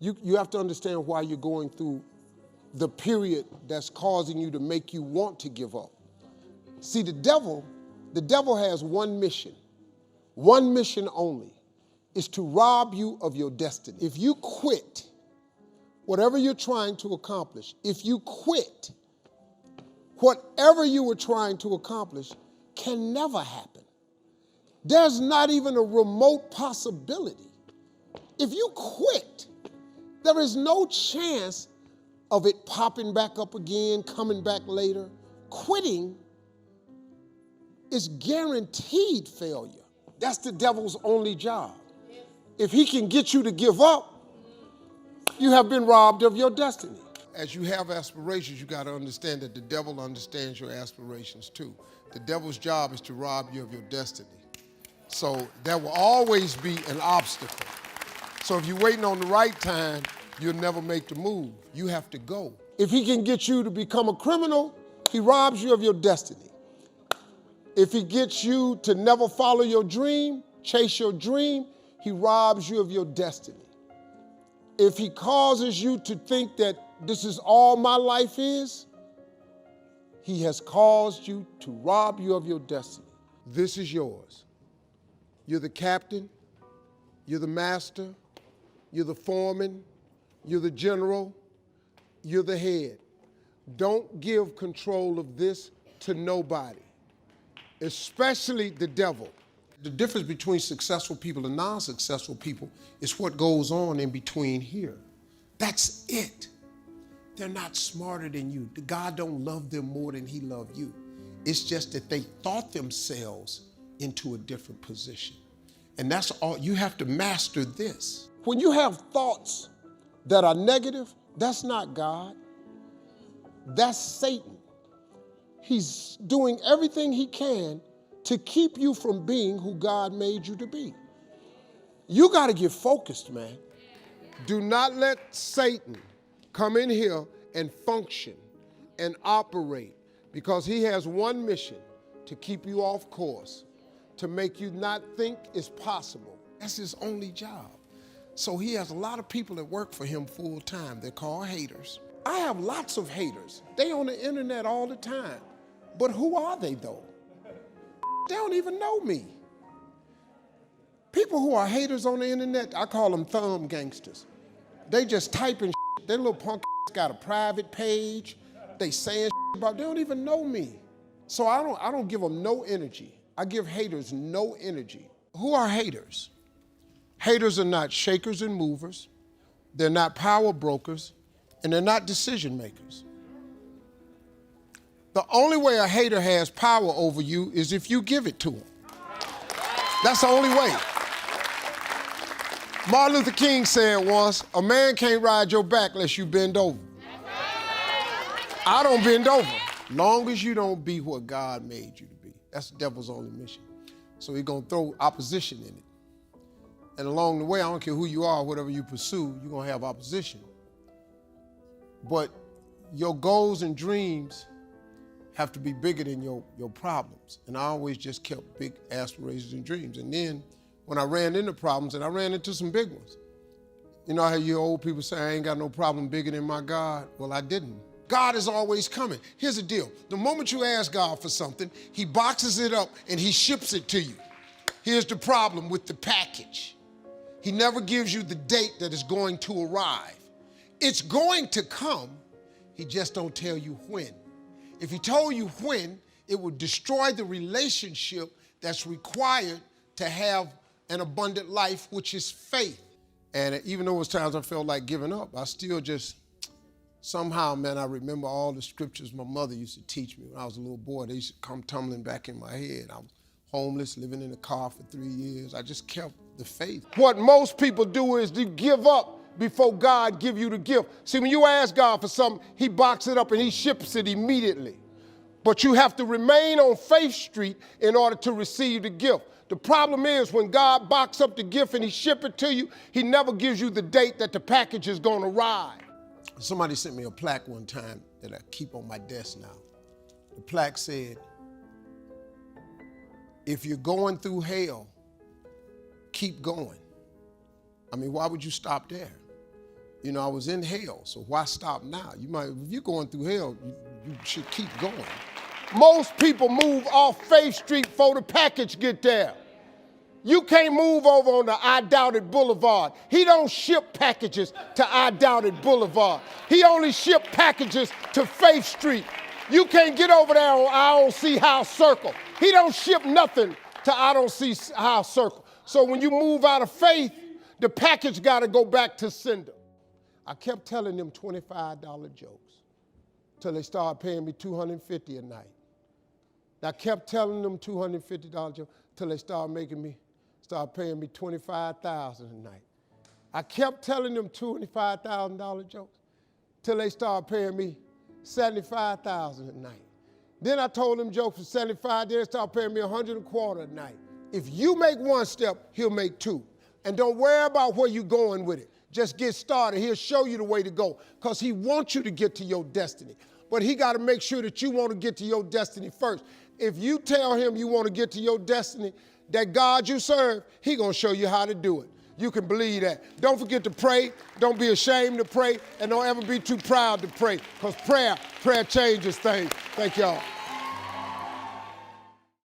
You have to understand why you're going through the period that's causing you to make you want to give up. See, the devil has one mission only, is to rob you of your destiny. If you quit whatever you're trying to accomplish, if you quit, whatever you were trying to accomplish can never happen. There's not even a remote possibility. If you quit, there is no chance of it popping back up again, coming back later. Quitting is guaranteed failure. That's the devil's only job. If he can get you to give up, you have been robbed of your destiny. As you have aspirations, you got to understand that the devil understands your aspirations too. The devil's job is to rob you of your destiny. So there will always be an obstacle. So if you're waiting on the right time, you'll never make the move. You have to go. If he can get you to become a criminal, he robs you of your destiny. If he gets you to never follow your dream, chase your dream, he robs you of your destiny. If he causes you to think that this is all my life is, he has caused you to rob you of your destiny. This is yours. You're the captain, you're the master, you're the foreman, you're the general, you're the head. Don't give control of this to nobody, especially the devil. The difference between successful people and non-successful people is what goes on in between here. That's it. They're not smarter than you. God don't love them more than he loved you. It's just that they thought themselves into a different position. And that's all. You have to master this. When you have thoughts that are negative, that's not God. That's Satan. He's doing everything he can to keep you from being who God made you to be. You got to get focused, man. Do not let Satan come in here and function and operate, because he has one mission: to keep you off course, to make you not think it's possible. That's his only job. So he has a lot of people that work for him full time. They're called haters. I have lots of haters. They on the internet all the time. But who are they though? They don't even know me. People who are haters on the internet, I call them thumb gangsters. They just typing shit. Their little punk got a private page. They saying shit about, they don't even know me. So I don't give them no energy. I give haters no energy. Who are haters? Haters are not shakers and movers. They're not power brokers, and they're not decision makers. The only way a hater has power over you is if you give it to them. That's the only way. Martin Luther King said once, a man can't ride your back unless you bend over. I don't bend over. Long as you don't be what God made you to be. That's the devil's only mission. So he's gonna throw opposition in it. And along the way, I don't care who you are, whatever you pursue, you're gonna have opposition. But your goals and dreams have to be bigger than your problems. And I always just kept big aspirations and dreams. And then when I ran into problems, and I ran into some big ones. You know how you old people say, I ain't got no problem bigger than my God? Well, I didn't. God is always coming. Here's the deal. The moment you ask God for something, he boxes it up and he ships it to you. Here's the problem with the package. He never gives you the date that it's going to arrive. It's going to come, he just don't tell you when. If he told you when, it would destroy the relationship that's required to have an abundant life, which is faith. And even though it was times I felt like giving up, I still just, somehow, man, I remember all the scriptures my mother used to teach me when I was a little boy. They used to come tumbling back in my head. I was homeless, living in a car for 3 years. I just kept the faith. What most people do is they give up before God give you the gift. See, when you ask God for something, he boxes it up and he ships it immediately. But you have to remain on Faith Street in order to receive the gift. The problem is when God boxes up the gift and he ships it to you, he never gives you the date that the package is going to arrive. Somebody sent me a plaque one time that I keep on my desk now. The plaque said, if you're going through hell, keep going. I mean, why would you stop there? You know, I was in hell, so why stop now? If you're going through hell, you should keep going. Most people move off Faith Street before the package get there. You can't move over on the I Doubted Boulevard. He don't ship packages to I Doubted Boulevard. He only ship packages to Faith Street. You can't get over there on I Don't See How Circle. He don't ship nothing to I Don't See How Circle. So when you move out of faith, the package got to go back to sender. I kept telling them $25 jokes till they started paying me $250 a night. I kept telling them $250 jokes till they started paying me $25,000 a night. I kept telling them $25,000 jokes till they started paying me $75,000 a night. Then I told them jokes for $75, then they started paying me $125 a night. If you make one step, he'll make two. And don't worry about where you're going with it. Just get started. He'll show you the way to go because he wants you to get to your destiny. But he got to make sure that you want to get to your destiny first. If you tell him you want to get to your destiny, that God you serve, he going to show you how to do it. You can believe that. Don't forget to pray. Don't be ashamed to pray. And don't ever be too proud to pray because prayer changes things. Thank y'all.